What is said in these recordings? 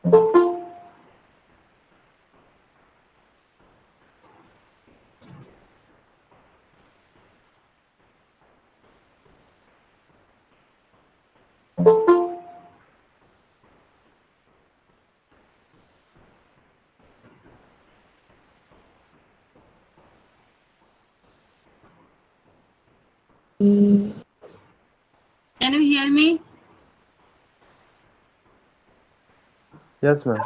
Can you hear me? Yes, ma'am.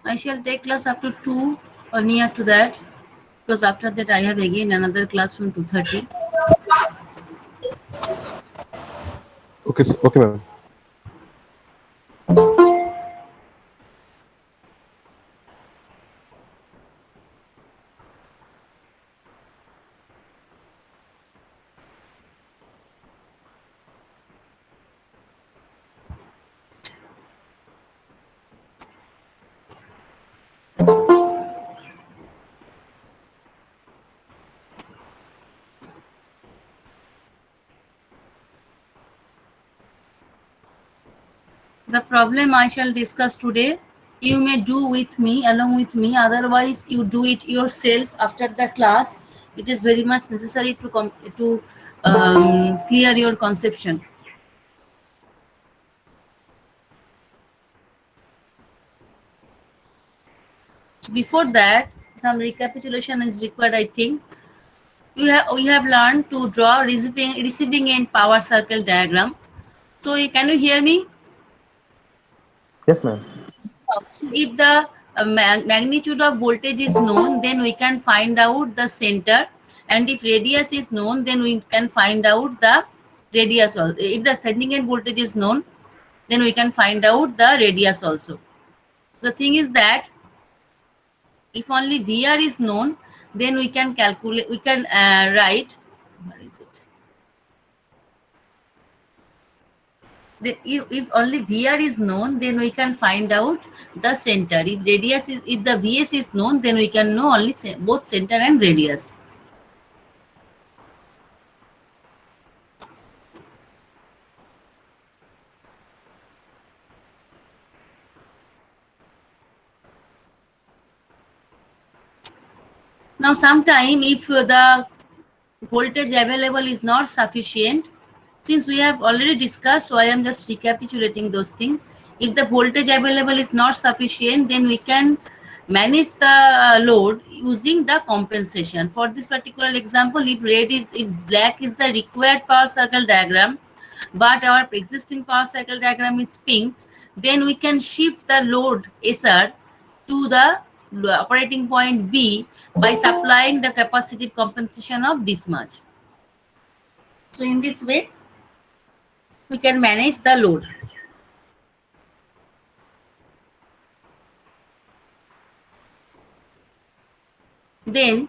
I shall take class up to 2 or near to that, because after that I have again another class from 2:30. Okay, okay, ma'am. The problem I shall discuss today, you may do with me, along with me, otherwise you do it yourself after the class. It is very much necessary to clear your conception. Before that, some recapitulation is required, I think. We have learned to draw receiving end power circle diagram. So can you hear me? Yes, ma'am. So if the magnitude of voltage is known, then we can find out the center, and if radius is known, then we can find out the radius also. If the sending end voltage is known, then we can find out the radius also. The thing is that if only VR is known, then we can calculate, we can write, where is it? If only VR is known, then we can find out the center. If the VS is known, then we can know only both center and radius. Now, sometime if the voltage available is not sufficient, since we have already discussed, so I am just recapitulating those things. If the voltage available is not sufficient, then we can manage the load using the compensation. For this particular example, if black is the required power cycle diagram, but our existing power cycle diagram is pink, then we can shift the load SR to the operating point B by supplying the capacitive compensation of this much. So in this way, we can manage the load. Then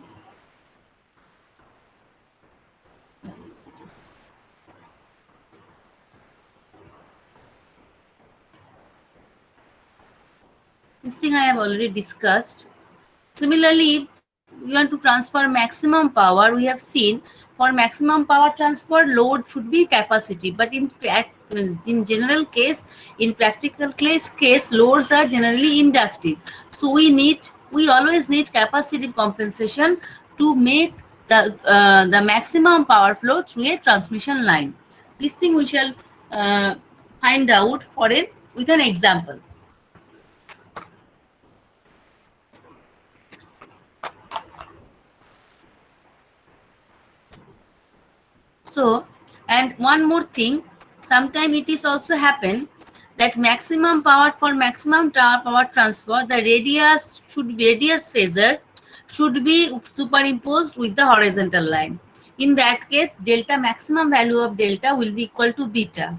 this thing I have already discussed. Similarly, if we want to transfer maximum power, we have seen for maximum power transfer, load should be capacitive. But in general case, in practical case, loads are generally inductive. So we always need capacitive compensation to make the maximum power flow through a transmission line. This thing we shall find out with an example. So, and one more thing, sometime it is also happen that maximum power for maximum power transfer, the radius phasor should be superimposed with the horizontal line. In that case, delta maximum value of delta will be equal to beta.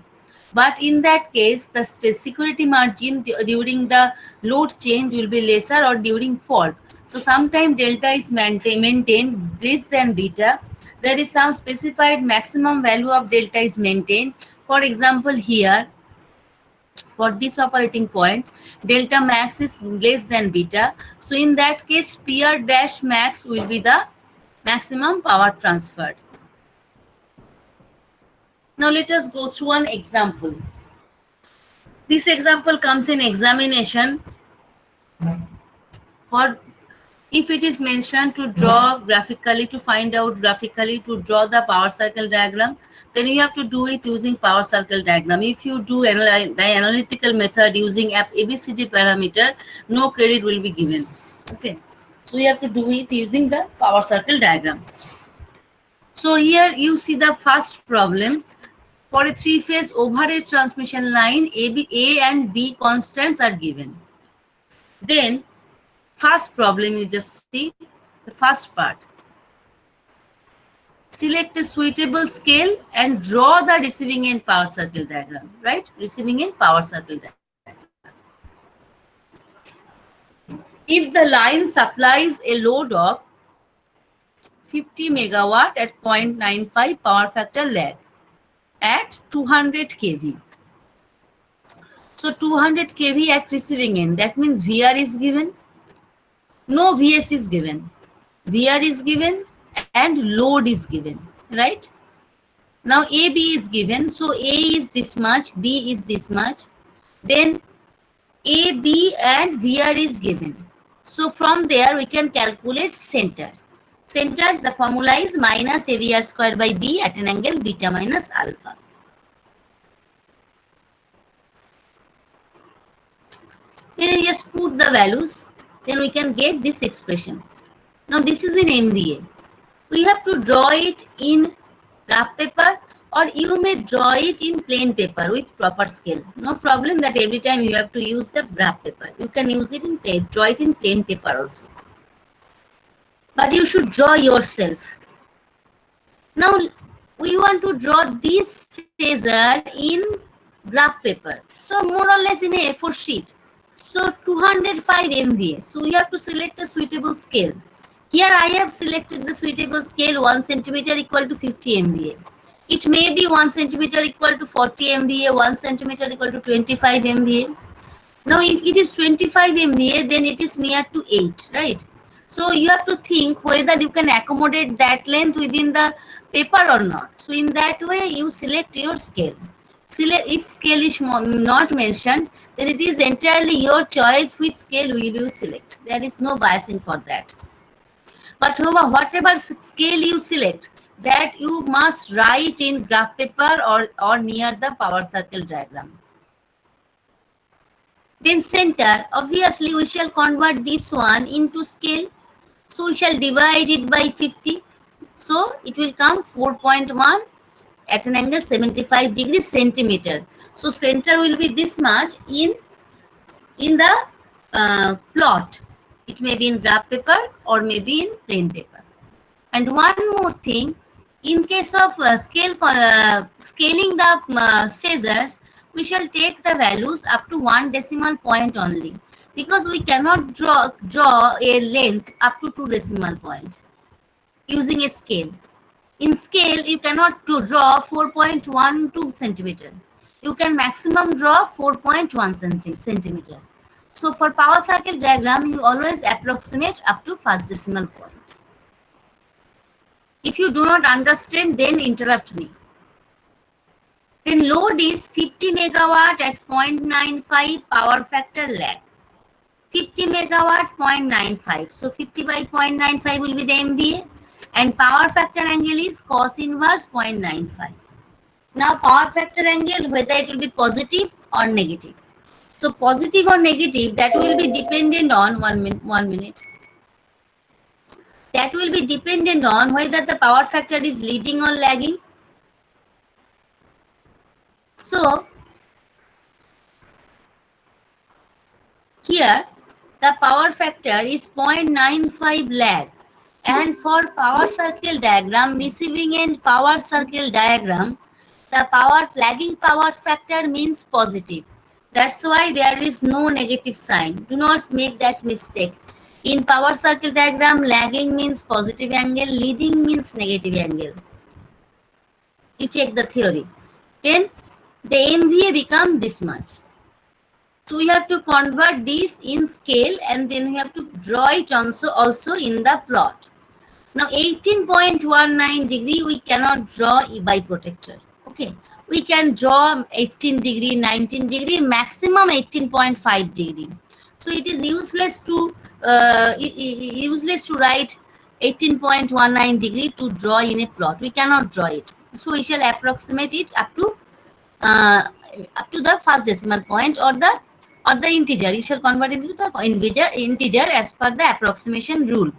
But in that case, the security margin during the load change will be lesser or during fault. So sometimes delta is maintained less than beta. There is some specified maximum value of delta is maintained. For example, here for this operating point, delta max is less than beta. So in that case, PR dash max will be the maximum power transferred. Now let us go through an example. This example comes in examination for if it is mentioned to draw graphically, to find out graphically, to draw the power cycle diagram, then you have to do it using power cycle diagram. If you do the analytical method using ABCD parameter, no credit will be given. Okay, so you have to do it using the power cycle diagram. So here you see the first problem. For a three-phase overhead transmission line, A and B constants are given. Then first problem, you just see the first part. Select a suitable scale and draw the receiving end power circle diagram, right? Receiving end power circle diagram. If the line supplies a load of 50 megawatt at 0.95 power factor lag at 200 kV. So 200 kV at receiving end, that means VR is given. No VS is given. VR is given and load is given, right? Now AB is given. So A is this much, B is this much. Then AB and VR is given. So from there we can calculate center. Center, the formula is minus AVR square by B at an angle beta minus alpha. Then you just put the values. Then we can get this expression. Now this is in MVA. We have to draw it in graph paper, or you may draw it in plain paper with proper scale. No problem that every time you have to use the graph paper. You can use it in plain, draw it in plain paper also. But you should draw yourself. Now we want to draw this phasor in graph paper. So more or less in a A4 sheet. So 205 MVA. So we have to select a suitable scale. Here I have selected the suitable scale 1 centimeter equal to 50 MVA. It may be 1 centimeter equal to 40 MVA, 1 centimeter equal to 25 MVA. Now if it is 25 MVA, then it is near to 8, right? So you have to think whether you can accommodate that length within the paper or not. So in that way, you select your scale. If scale is not mentioned, then it is entirely your choice which scale will you select. There is no biasing for that. But whatever scale you select, that you must write in graph paper or near the power circle diagram. Then center, obviously we shall convert this one into scale. So we shall divide it by 50. So it will come 4.1 at an angle 75 degrees centimeter. So center will be this much in the plot. It may be in graph paper or maybe in plain paper. And one more thing, in case of scaling the phasors, we shall take the values up to 1 decimal point only, because we cannot draw a length up to 2 decimal point using a scale. In scale, you cannot draw 4.12 centimeter. You can maximum draw 4.1 centimeter. So for power cycle diagram, you always approximate up to 1st decimal point. If you do not understand, then interrupt me. Then load is 50 megawatt at 0.95 power factor lag. 50 megawatt 0.95. So 50 by 0.95 will be the MVA. And power factor angle is cos inverse 0.95. Now power factor angle, whether it will be positive or negative. So positive or negative, that will be dependent on one minute. That will be dependent on whether the power factor is leading or lagging. So here the power factor is 0.95 lag. And for power circle diagram, receiving end power circle diagram, the lagging power factor means positive. That's why there is no negative sign. Do not make that mistake. In power circle diagram, lagging means positive angle, leading means negative angle. You check the theory. Then the MVA become this much. So we have to convert this in scale and then we have to draw it also in the plot. Now 18.19 degree we cannot draw by protector. Okay, we can draw 18 degree, 19 degree, maximum 18.5 degree. So it is useless to write 18.19 degree to draw in a plot. We cannot draw it. So we shall approximate it up to the first decimal point or the integer. You shall convert it into the integer as per the approximation rule.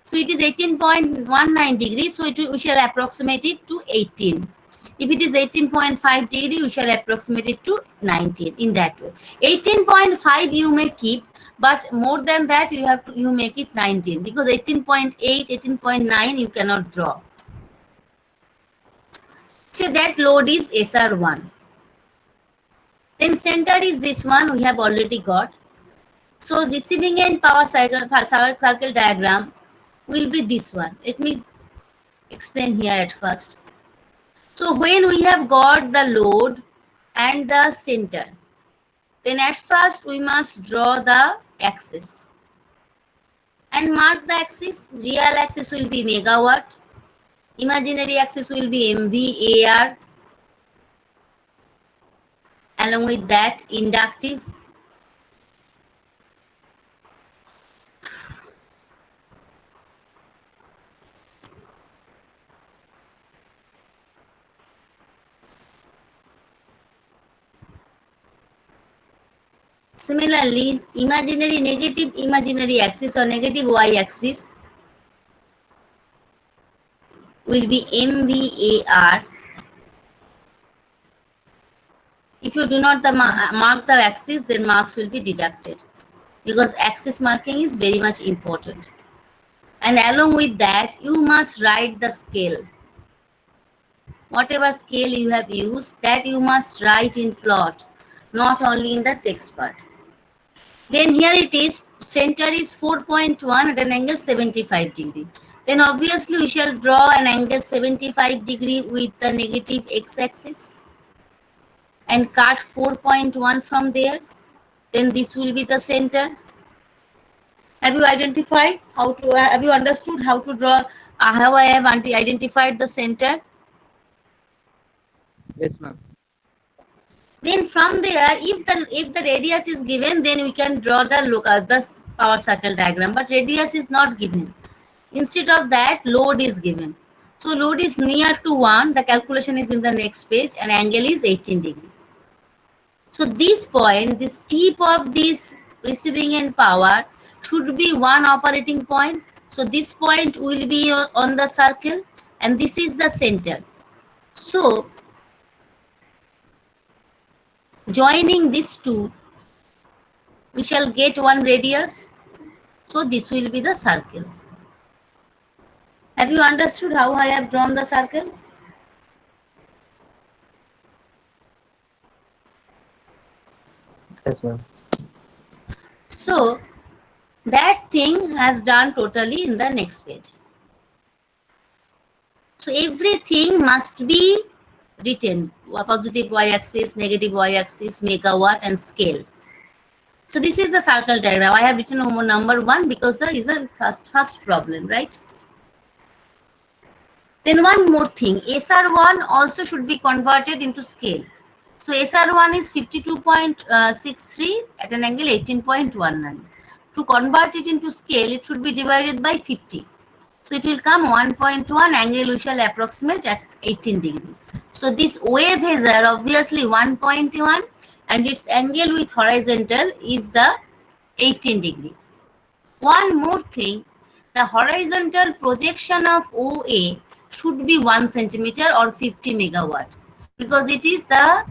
So it is 18.19 degrees, so we shall approximate it to 18. If it is 18.5 degree, we shall approximate it to 19 in that way. 18.5 you may keep, but more than that you make it 19 because 18.8, 18.9 you cannot draw. Say that load is SR1. Then center is this one we have already got. So receiving end power circle diagram will be this one. Let me explain here at first. So when we have got the load and the center, then at first we must draw the axis and mark the axis. Real axis will be megawatt, imaginary axis will be MVAR, along with that inductive. Similarly, negative imaginary axis or negative y-axis will be MVAR. If you do not mark the axis, then marks will be deducted because axis marking is very much important. And along with that, you must write the scale. Whatever scale you have used, that you must write in plot, not only in the text part. Then here it is, center is 4.1 at an angle 75 degree. Then obviously we shall draw an angle 75 degree with the negative x-axis and cut 4.1 from there. Then this will be the center. Have you identified how to, have you understood how to draw, how I have identified the center? Yes, ma'am. Then from there, if the radius is given, then we can draw the power circle diagram, but radius is not given. Instead of that, load is given. So load is near to 1, the calculation is in the next page, and angle is 18 degree. So this point, this tip of this receiving end power should be one operating point. So this point will be on the circle, and this is the center. So joining these two, we shall get one radius. So this will be the circle. Have you understood how I have drawn the circle? Yes, ma'am. So that thing has done totally in the next page. So everything must be written, positive y-axis, negative y-axis, megawatt and scale. So this is the circle diagram. I have written number 1 because that is the first problem, right? Then one more thing, SR1 also should be converted into scale. So SR1 is 52.63 at an angle 18.19. To convert it into scale, it should be divided by 50. So it will come 1.1, angle we shall approximate at 18 degree. So this wave hazard obviously 1.1 and its angle with horizontal is the 18 degree. One more thing, the horizontal projection of OA should be 1 centimeter or 50 megawatt because it is the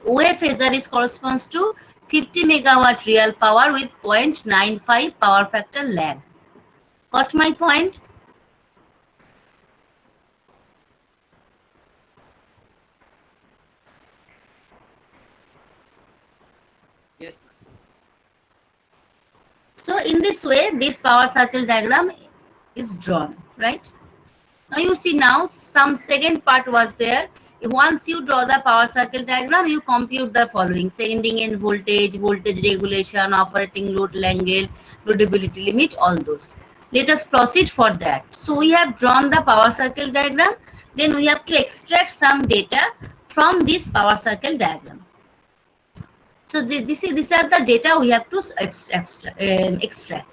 OA phasor is corresponds to 50 megawatt real power with 0.95 power factor lag. Got my point? Yes. So in this way, this power circle diagram is drawn, right? Now you see now some second part was there. once you draw the power circle diagram, you compute the following: sending end voltage, voltage regulation, operating load angle, loadability limit, all those. Let us proceed for that. So we have drawn the power circle diagram. Then we have to extract some data from this power circle diagram. So these are the data we have to extract.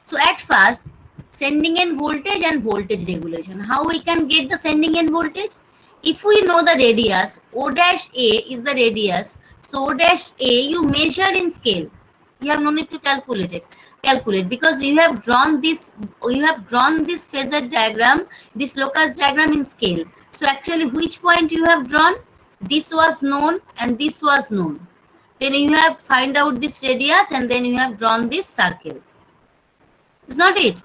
So at first, sending end voltage and voltage regulation. How we can get the sending end voltage? If we know the radius, O dash A is the radius. So O dash A you measure in scale. You have no need to calculate it. Calculate, because you have drawn this phasor diagram, this locus diagram in scale. So actually, which point you have drawn? This was known and this was known. Then you have find out this radius and then you have drawn this circle. Is not it?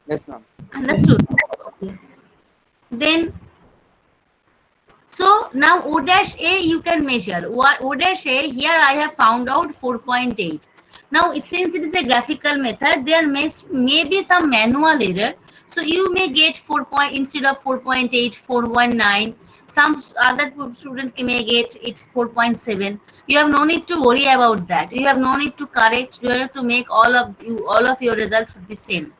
Yes, ma'am. Understood. Okay. Then, so now O dash A you can measure. O dash A, here I have found out 4.8. Now, since it is a graphical method, there may be some manual error. So you may get 4 point instead of 4.8, 4.9. Some other student may get it's 4.7. You have no need to worry about that. You have no need to correct. You have to make all of your results should be same.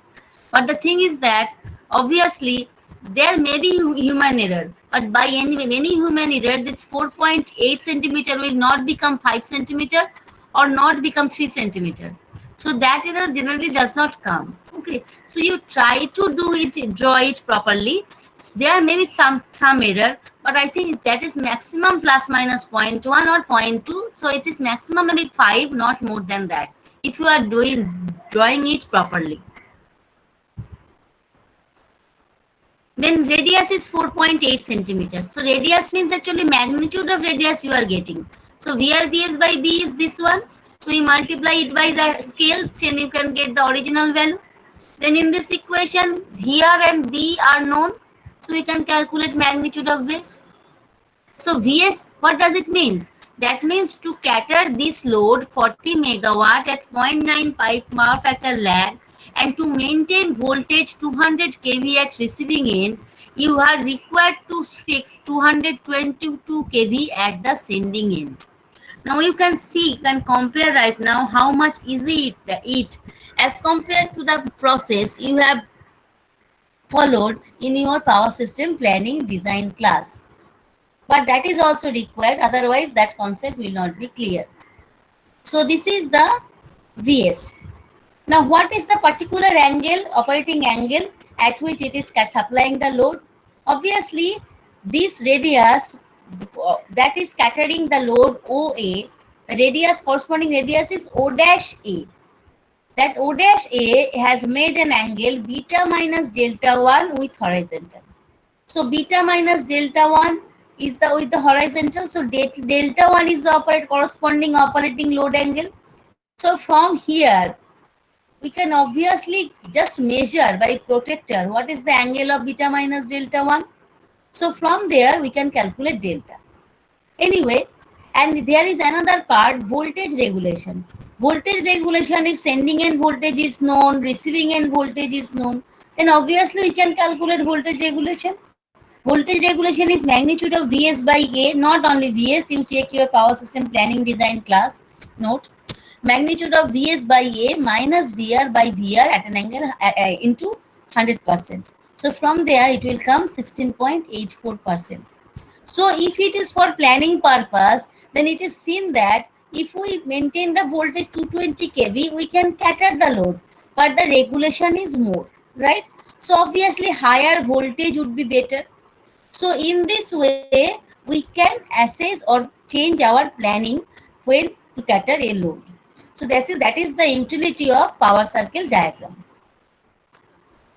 But the thing is that obviously there may be human error, but by any human error, this 4.8 centimeter will not become 5 centimeter or not become 3 centimeter. So that error generally does not come. Okay, so you try to draw it properly. There may be some error, but I think that is maximum plus minus 0.1 or 0.2. So it is maximum maybe 5, not more than that, if you are drawing it properly. Then radius is 4.8 centimeters. So radius means actually magnitude of radius you are getting. So VRVS by B is this one. So you multiply it by the scale, then you can get the original value. Then in this equation, VR and B are known. So we can calculate magnitude of this. So VS, what does it mean? That means to cater this load 40 megawatt at 0.95 power factor lag and to maintain voltage 200 kV at receiving end, you are required to fix 222 kV at the sending end. Now you can see, you can compare right now how much easy it as compared to the process you have followed in your power system planning design class. But that is also required, otherwise that concept will not be clear. So this is the VS. Now what is the particular angle, operating angle at which it is supplying the load? Obviously this radius that is scattering the load OA, the radius, corresponding radius is O dash A. That O dash A has made an angle beta minus delta 1 with horizontal. So beta minus delta 1 is with the horizontal. So delta 1 is the corresponding operating load angle. So from here, we can obviously just measure by protector what is the angle of beta minus delta 1. So from there, we can calculate delta. Anyway, and there is another part, voltage regulation. Voltage regulation, if sending end voltage is known, receiving end voltage is known, then obviously we can calculate voltage regulation. Voltage regulation is magnitude of VS by A, not only VS, you check your power system planning design class note. Magnitude of VS by A minus VR by VR at an angle into 100%. So from there it will come 16.84%. So if it is for planning purpose, then it is seen that if we maintain the voltage 220 kV, we can cater the load, but the regulation is more, right? So obviously higher voltage would be better. So in this way, we can assess or change our planning when to cater a load. So that is the utility of power circle diagram.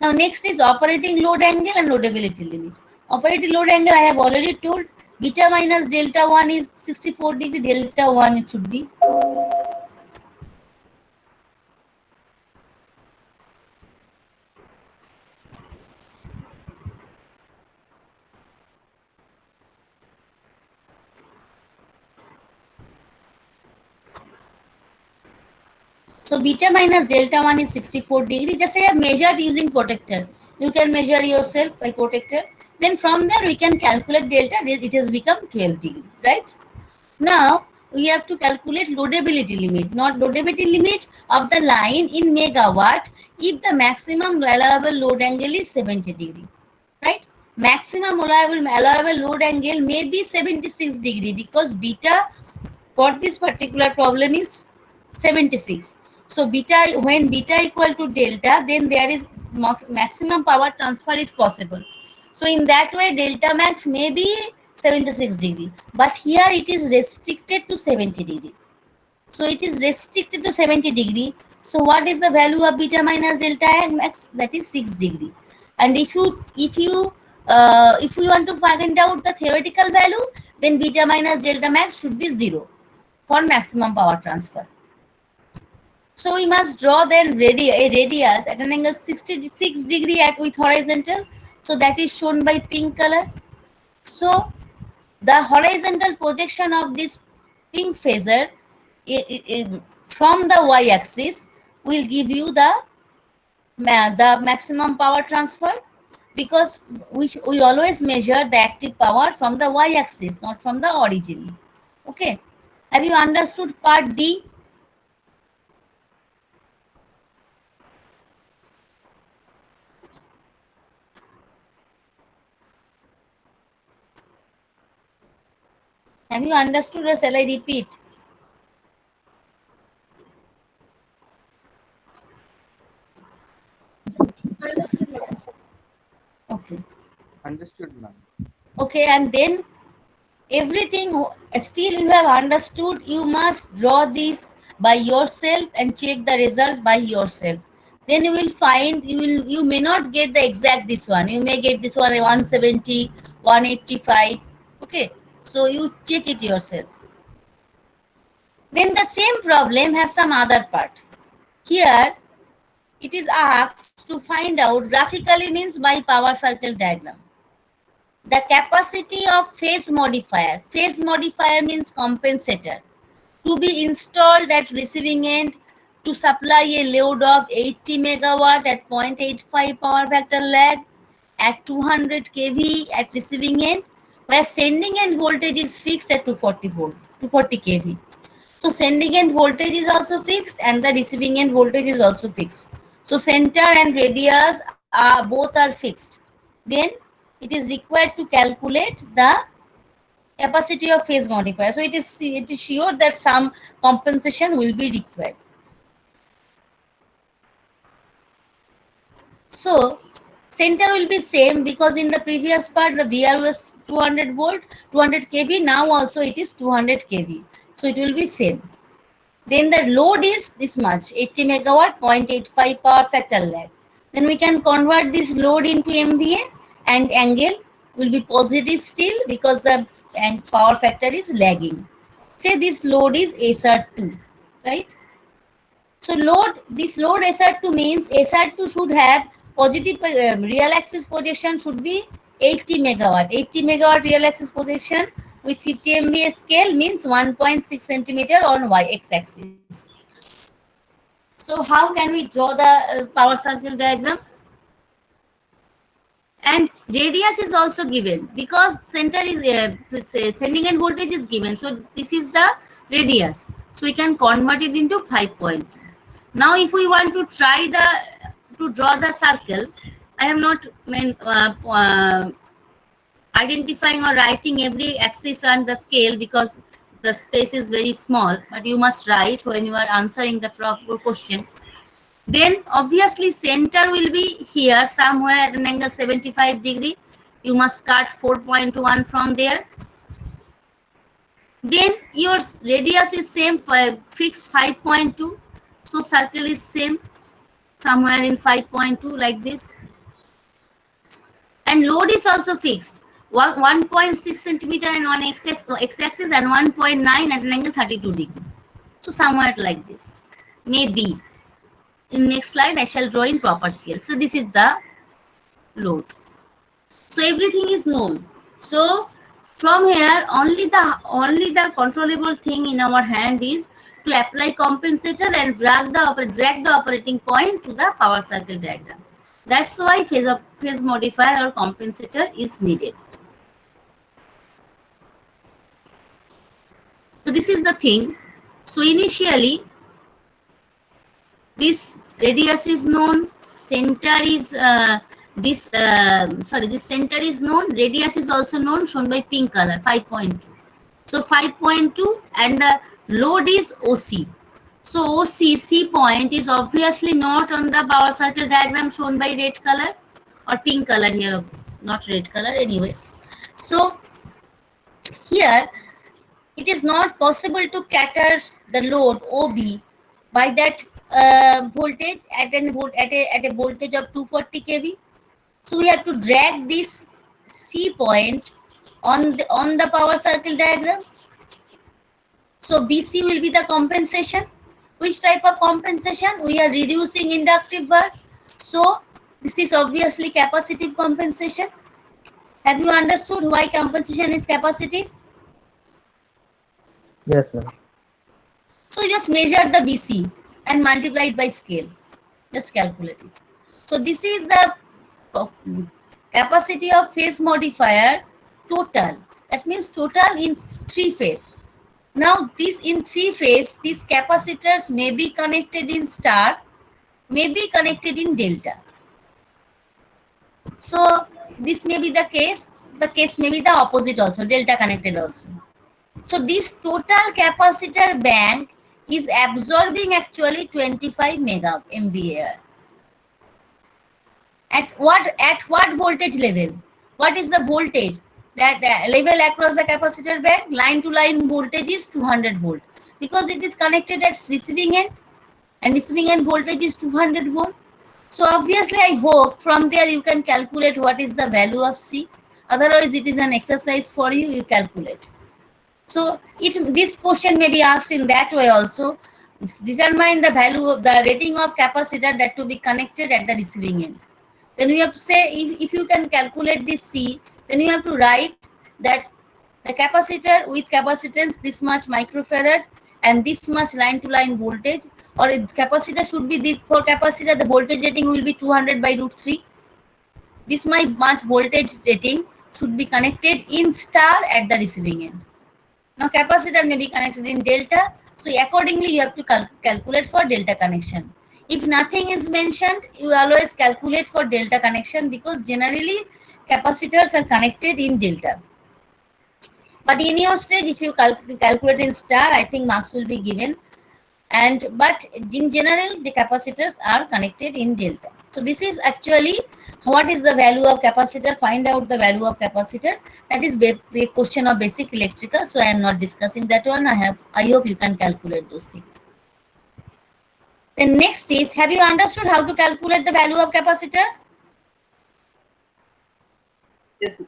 Now next is operating load angle and loadability limit. Operating load angle I have already told, beta minus delta 1 is 64 degree, delta 1 it should be. So beta minus delta 1 is 64 degree. Just I have measured using protector. You can measure yourself by protector. Then from there we can calculate delta. It has become 12 degree, right? Now we have to calculate loadability limit, not loadability limit of the line in megawatt if the maximum allowable load angle is 70 degree, right? Maximum allowable load angle may be 76 degree because beta for this particular problem is 76. So beta, when beta equal to delta, then there is maximum power transfer is possible. So in that way, delta max may be 76 degree, but here it is restricted to 70 degree. So it is restricted to 70 degree. So what is the value of beta minus delta max? That is 6 degree. And if you want to find out the theoretical value, then beta minus delta max should be 0 for maximum power transfer. So we must draw then a radius at an angle 66 degree with horizontal. So that is shown by pink color. So the horizontal projection of this pink phasor from the y-axis will give you the maximum power transfer, because we always measure the active power from the y-axis, not from the origin. Okay. Have you understood part D? Have you understood, or shall I repeat? Okay. Understood, ma'am. Okay, and then everything still you have understood, you must draw this by yourself and check the result by yourself. Then you will find you may not get the exact this one. You may get this one 170, 185. Okay, so you check it yourself. Then the same problem has some other part. Here it is asked to find out graphically, means by power circle diagram, the capacity of phase modifier. Phase modifier means compensator to be installed at receiving end to supply a load of 80 megawatt at 0.85 power factor lag at 200 kV at receiving end, where sending end voltage is fixed at 240 volt, 240 kV. So sending end voltage is also fixed and the receiving end voltage is also fixed. So center and radius both are fixed. Then it is required to calculate the capacity of phase modifier. So it is sure that some compensation will be required. So center will be same, because in the previous part the VR was 200 volt, 200 kV. Now also it is 200 kV. So it will be same. Then the load is this much, 80 megawatt, 0.85 power factor lag. Then we can convert this load into MVA, and angle will be positive still because the power factor is lagging. Say this load is SR2, right? So this load SR2 means SR2 should have positive real axis projection should be 80 megawatt. 80 megawatt real axis projection with 50 MVA scale means 1.6 centimeter on y-x axis. So how can we draw the power circle diagram? And radius is also given because center is sending end voltage is given. So this is the radius. So we can convert it into 5 point. Now if we want to try to draw the circle, I have not identifying or writing every axis on the scale because the space is very small, but you must write when you are answering the proper question. Then obviously center will be here somewhere at an angle 75 degree. You must cut 4.1 from there. Then your radius is same, fixed 5.2. So circle is same somewhere in 5.2 like this. And load is also fixed. 1.6 centimeter and on x-axis and 1.9 at an angle 32 degree. So somewhere like this. Maybe. In next slide, I shall draw in proper scale. So this is the load. So everything is known. So from here, only the controllable thing in our hand is to apply compensator and drag the operating point to the power circle diagram. That's why phase modifier or compensator is needed. So this is the thing. So initially, this radius is known, center is this center is known, radius is also known, shown by pink color, 5.2. So 5.2 and the load is OC. So OC, C point is obviously not on the power circle diagram shown by red color or pink color here, not red color anyway. So here it is not possible to cater the load OB by that voltage at a voltage of 240 kV. So we have to drag this C point on the power circle diagram. So BC will be the compensation. Which type of compensation? We are reducing inductive work. So this is obviously capacitive compensation. Have you understood why compensation is capacitive? Yes, ma'am. So you just measure the BC and multiply it by scale. Just calculate it. So this is the capacity of phase modifier total. That means total in 3 phase. Now this in 3 phase, these capacitors may be connected in star, may be connected in delta. So this may be the case may be the opposite also, delta connected also. So this total capacitor bank is absorbing actually 25 mega MVAR. At what voltage level? What is the voltage that level across the capacitor bank? Line to line voltage is 200 volt because it is connected at receiving end, and receiving end voltage is 200 volt. So obviously I hope from there you can calculate what is the value of C. Otherwise it is an exercise for you, you calculate. So this question may be asked in that way also. Determine the value of the rating of capacitor that to be connected at the receiving end. Then we have to say if you can calculate this C, then you have to write that the capacitor with capacitance this much microfarad and this much line to line voltage, or capacitor should be this. For capacitor the voltage rating will be 200 by root 3. This much voltage rating should be connected in star at the receiving end. Now capacitor may be connected in delta, so accordingly you have to calculate for delta connection. If nothing is mentioned, you always calculate for delta connection because generally capacitors are connected in delta. But in your stage, if you calculate in star, I think marks will be given. But in general, the capacitors are connected in delta. So this is actually what is the value of capacitor. Find out the value of capacitor. That is a question of basic electrical. So I am not discussing that one. I hope you can calculate those things. The next is, have you understood how to calculate the value of capacitor? Yes.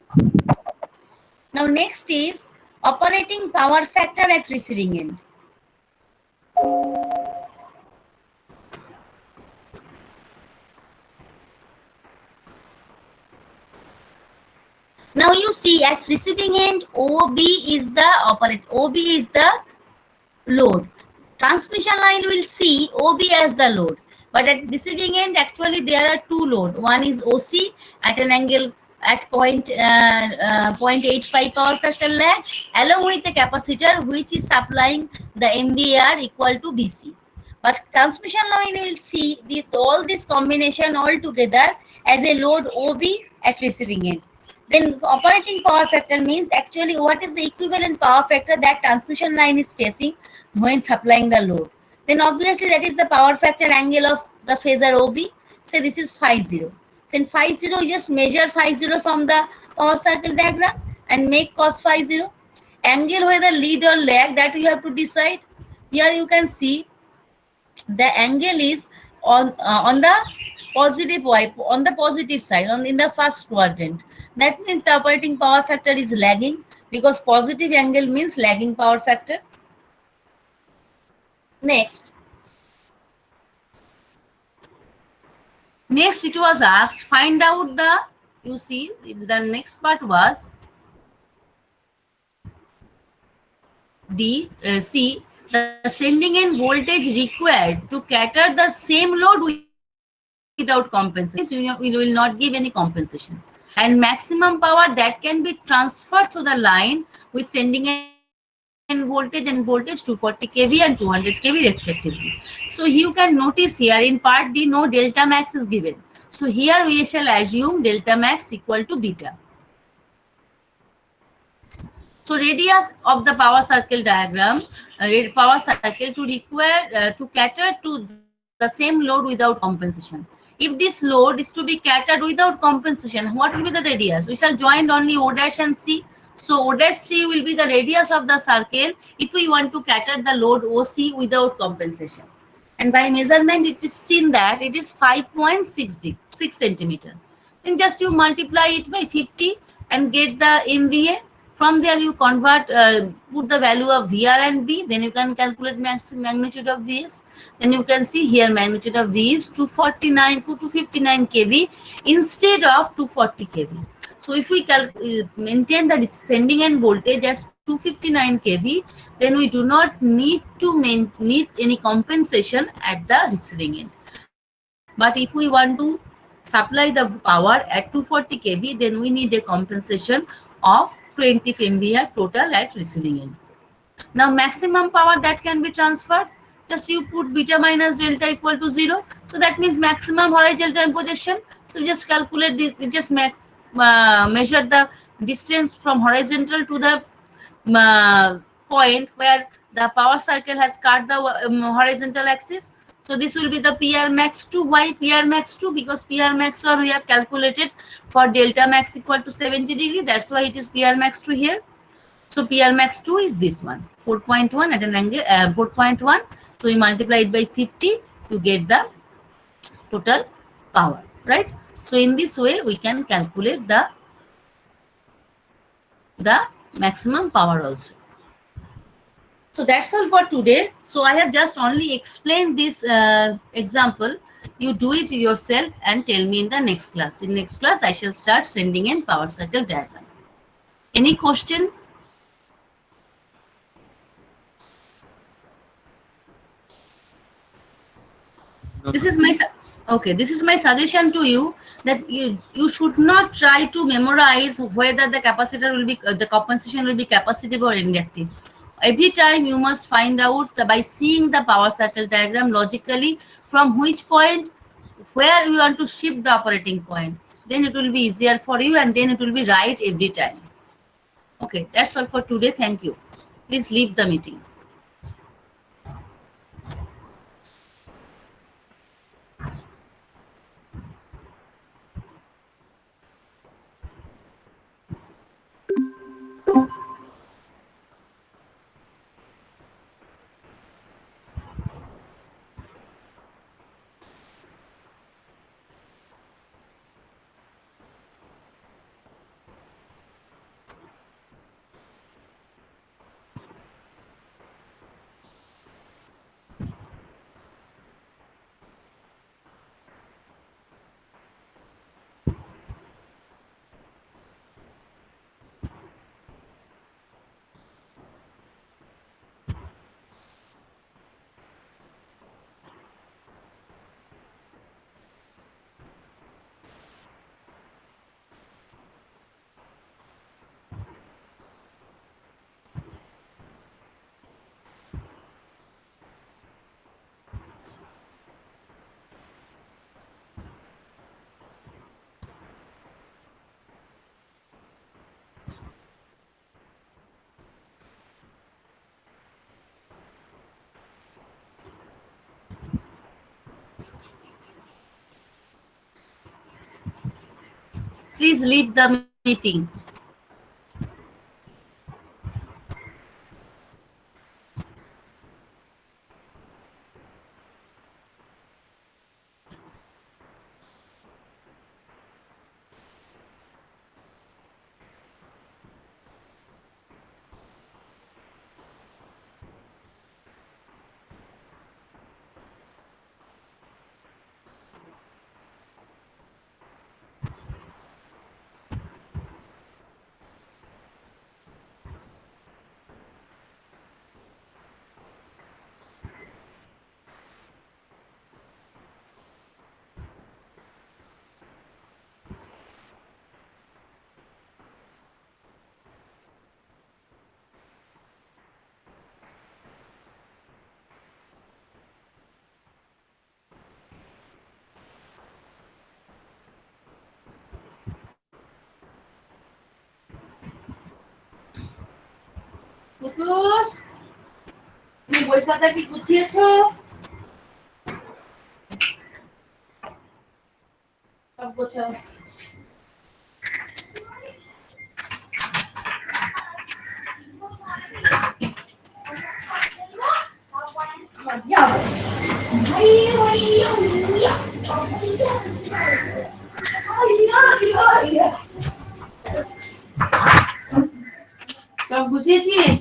Now next is operating power factor at receiving end. Now you see at receiving end, OB is the load. Transmission line will see OB as the load. But at receiving end, actually there are two load. One is OC at an angle at 0.85 power factor lag, along with the capacitor which is supplying the MVAR equal to BC. But transmission line will see all this combination all together as a load OB at receiving end. Then operating power factor means actually what is the equivalent power factor that transmission line is facing when supplying the load. Then obviously that is the power factor angle of the phasor OB. Say this is phi 0. Then phi 0, you just measure phi 0 from the power circle diagram and make cos phi 0. Angle whether lead or lag, that you have to decide. Here you can see the angle is on the positive on the positive side, in the first quadrant. That means the operating power factor is lagging because positive angle means lagging power factor. Next it was asked, find out the, you see the next part was the sending end voltage required to cater the same load with without compensation. We will not give any compensation. And maximum power that can be transferred to the line with sending end voltage 240 kV and 200 kV respectively. So you can notice here in part D, no delta max is given. So here we shall assume delta max equal to beta. So radius of the power circle diagram, power circle to require to cater to the same load without compensation. If this load is to be catered without compensation, what will be the radius? We shall join only O dash and C. So O dash C will be the radius of the circle if we want to cater the load OC without compensation. And by measurement, it is seen that it is 5.6 centimeter. Then just you multiply it by 50 and get the MVA. From there, you convert, put the value of VR and V. Then you can calculate magnitude of Vs. Then you can see here magnitude of V is 259 kV instead of 240 kV. So if we maintain the sending end voltage as 259 kV, then we do not need to need any compensation at the receiving end. But if we want to supply the power at 240 kV, then we need a compensation of 20 MVA total at receiving end. Now maximum power that can be transferred, just you put beta minus delta equal to 0. So that means maximum horizontal projection. So just calculate this, just measure the distance from horizontal to the point where the power circle has cut the horizontal axis. So this will be the PR max 2. Why PR max 2? Because PR max 2 we have calculated for delta max equal to 70 degree. That's why it is PR max 2 here. So PR max 2 is this one, 4.1 at an angle, 4.1. So we multiply it by 50 to get the total power, right? So in this way, we can calculate the maximum power also. So that's all for today. So I have just only explained this example. You do it yourself and tell me in the next class. In next class, I shall start sending in power circle diagram. Any question? This is my this is my suggestion to you, that you should not try to memorize whether the capacitor will be the compensation will be capacitive or inductive. Every time you must find out by seeing the power circle diagram logically from which point where you want to shift the operating point. Then it will be easier for you and then it will be right every time. Okay, that's all for today. Thank you. Please leave the meeting. Please leave the meeting. Kutus তুমি বই খাতা কি গুছিয়েছো? সব গোছাও। সব গুছিয়েছিস?